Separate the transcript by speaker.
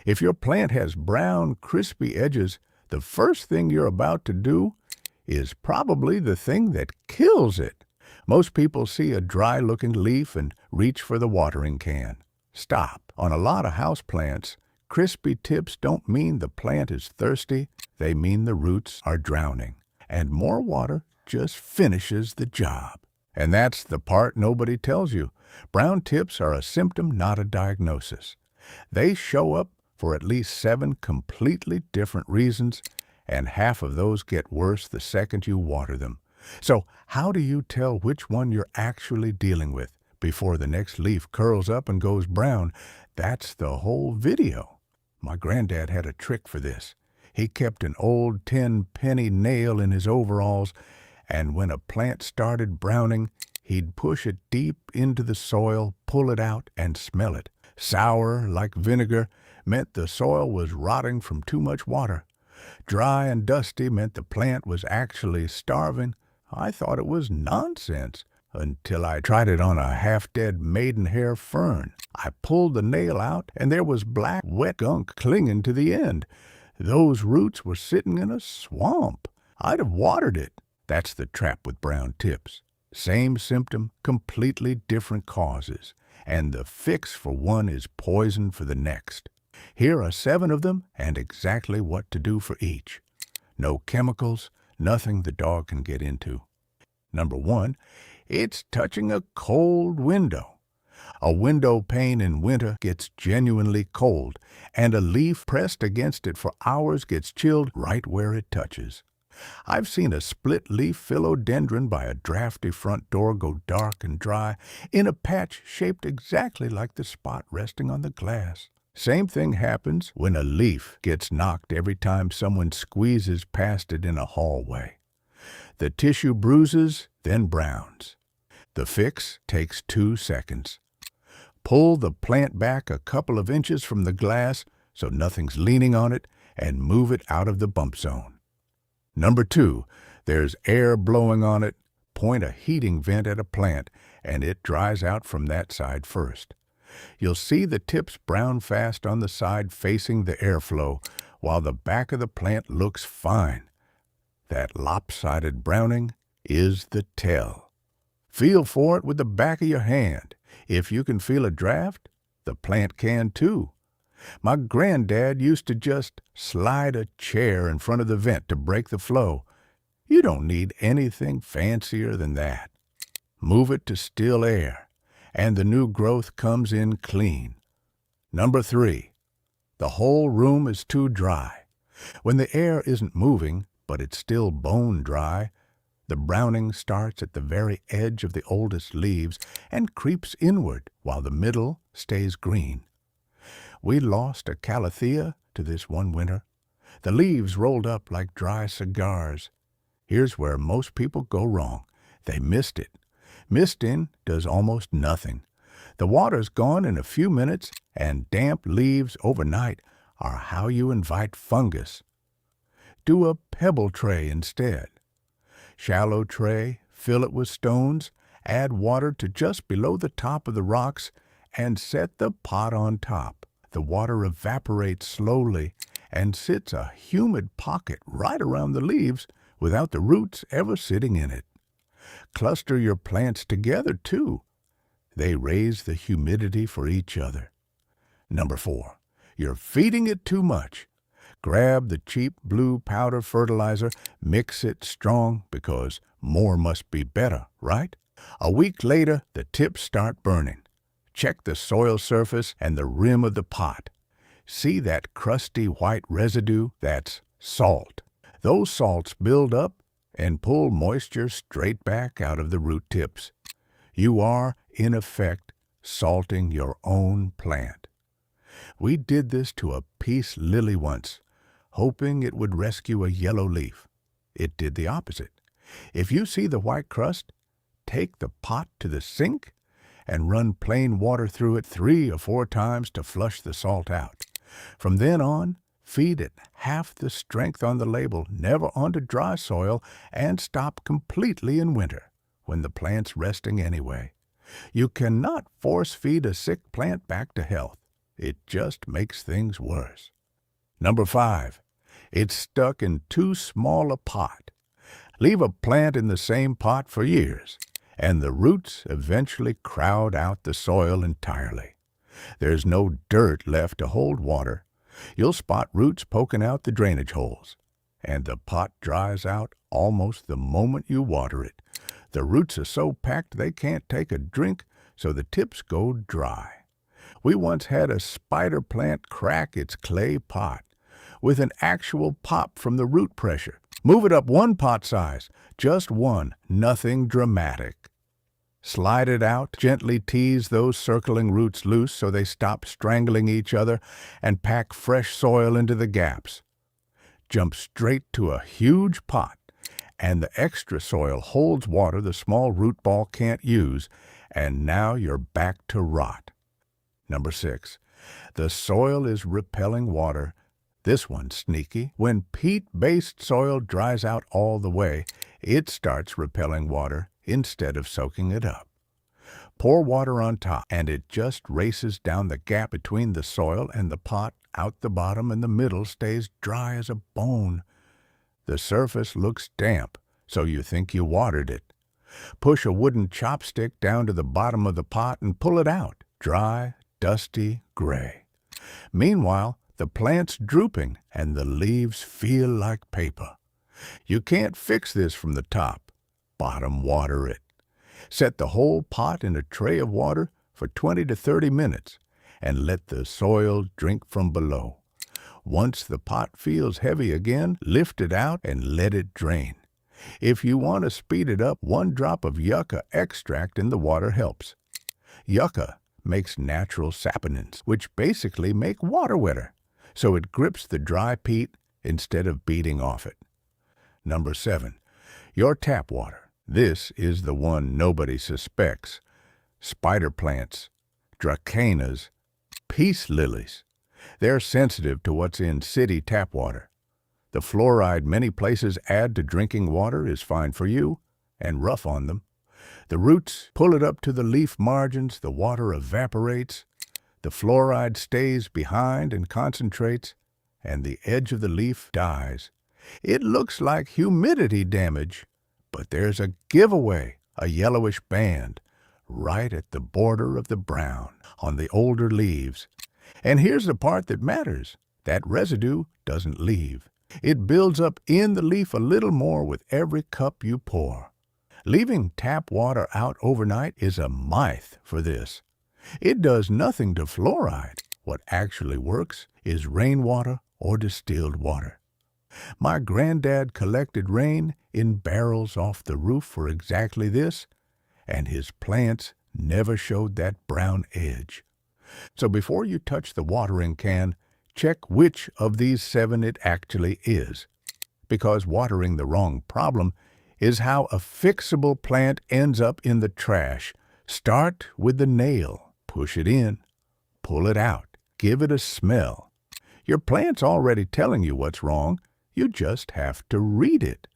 Speaker 1: If your plant has brown, crispy edges, the first thing you're about to do is probably the thing that kills it. Most people see a dry-looking leaf and reach for the watering can. Stop. On a lot of houseplants, crispy tips don't mean the plant is thirsty. They mean the roots are drowning. And more water just finishes the job. And that's the part nobody tells you. Brown tips are a symptom, not a diagnosis. They show up for at least 7 completely different reasons, and half of those get worse the second you water them. So how do you tell which one you're actually dealing with before the next leaf curls up and goes brown? That's the whole video. My granddad had a trick for this. He kept an old 10-penny nail in his overalls, and when a plant started browning, he'd push it deep into the soil, pull it out, and smell it. Sour, like vinegar, meant the soil was rotting from too much water. Dry and dusty meant the plant was actually starving. I thought it was nonsense until I tried it on a half-dead maidenhair fern. I pulled the nail out, and there was black, wet gunk clinging to the end. Those roots were sitting in a swamp. I'd have watered it. That's the trap with brown tips. Same symptom, completely different causes, and the fix for one is poison for the next. Here are 7 of them and exactly what to do for each. No chemicals, nothing the dog can get into. Number 1, it's touching a cold window. A window pane in winter gets genuinely cold, and a leaf pressed against it for hours gets chilled right where it touches. I've seen a split-leaf philodendron by a drafty front door go dark and dry in a patch shaped exactly like the spot resting on the glass. Same thing happens when a leaf gets knocked every time someone squeezes past it in a hallway. The tissue bruises, then browns. The fix takes 2 seconds. Pull the plant back a couple of inches from the glass so nothing's leaning on it, and move it out of the bump zone. Number 2, there's air blowing on it. Point a heating vent at a plant, and it dries out from that side first. You'll see the tips brown fast on the side facing the airflow, while the back of the plant looks fine. That lopsided browning is the tell. Feel for it with the back of your hand. If you can feel a draft, the plant can too. My granddad used to just slide a chair in front of the vent to break the flow. You don't need anything fancier than that. Move it to still air, and the new growth comes in clean. Number 3, the whole room is too dry. When the air isn't moving, but it's still bone dry, the browning starts at the very edge of the oldest leaves and creeps inward while the middle stays green. We lost a calathea to this one winter. The leaves rolled up like dry cigars. Here's where most people go wrong. They missed it. Misting does almost nothing. The water's gone in a few minutes, and damp leaves overnight are how you invite fungus. Do a pebble tray instead. Shallow tray, fill it with stones, add water to just below the top of the rocks, and set the pot on top. The water evaporates slowly and sits a humid pocket right around the leaves without the roots ever sitting in it. Cluster your plants together, too. They raise the humidity for each other. Number 4, you're feeding it too much. Grab the cheap blue powder fertilizer, mix it strong because more must be better, right? A week later, the tips start burning. Check the soil surface and the rim of the pot. See that crusty white residue? That's salt. Those salts build up and pull moisture straight back out of the root tips. You are, in effect, salting your own plant. We did this to a peace lily once, hoping it would rescue a yellow leaf. It did the opposite. If you see the white crust, take the pot to the sink and run plain water through it 3 or 4 times to flush the salt out. From then on, feed it half the strength on the label, never onto dry soil, and stop completely in winter, when the plant's resting anyway. You cannot force-feed a sick plant back to health. it just makes things worse. Number 5. It's stuck in too small a pot. Leave a plant in the same pot for years, and the roots eventually crowd out the soil entirely. There's no dirt left to hold water. You'll spot roots poking out the drainage holes, and the pot dries out almost the moment you water it. The roots are so packed they can't take a drink, so the tips go dry. We once had a spider plant crack its clay pot with an actual pop from the root pressure. Move it up one pot size, just one, nothing dramatic. Slide it out, gently tease those circling roots loose so they stop strangling each other, and pack fresh soil into the gaps. Jump straight to a huge pot, and the extra soil holds water the small root ball can't use, and now you're back to rot. Number 6. The soil is repelling water. This one's sneaky. When peat-based soil dries out all the way, it starts repelling water instead of soaking it up. Pour water on top, and it just races down the gap between the soil and the pot, out the bottom, and the middle stays dry as a bone. The surface looks damp, so you think you watered it. Push a wooden chopstick down to the bottom of the pot and pull it out, dry, dusty, gray. Meanwhile, the plant's drooping and the leaves feel like paper. You can't fix this from the top. Bottom water it. Set the whole pot in a tray of water for 20 to 30 minutes and let the soil drink from below. Once the pot feels heavy again, lift it out and let it drain. If you want to speed it up, 1 drop of yucca extract in the water helps. Yucca makes natural saponins, which basically make water wetter, so it grips the dry peat instead of beating off it. Number 7. Your tap water. This is the one nobody suspects. Spider plants, dracaenas, peace lilies. They're sensitive to what's in city tap water. The fluoride many places add to drinking water is fine for you and rough on them. The roots pull it up to the leaf margins, the water evaporates, the fluoride stays behind and concentrates, and the edge of the leaf dies. It looks like humidity damage, but there's a giveaway, a yellowish band, right at the border of the brown on the older leaves. And here's the part that matters. That residue doesn't leave. It builds up in the leaf a little more with every cup you pour. Leaving tap water out overnight is a myth for this. It does nothing to fluoride. What actually works is rainwater or distilled water. My granddad collected rain in barrels off the roof for exactly this, and his plants never showed that brown edge. So before you touch the watering can, check which of these 7 it actually is, because watering the wrong problem is how a fixable plant ends up in the trash. Start with the nail, push it in, pull it out, give it a smell. Your plant's already telling you what's wrong. You just have to read it.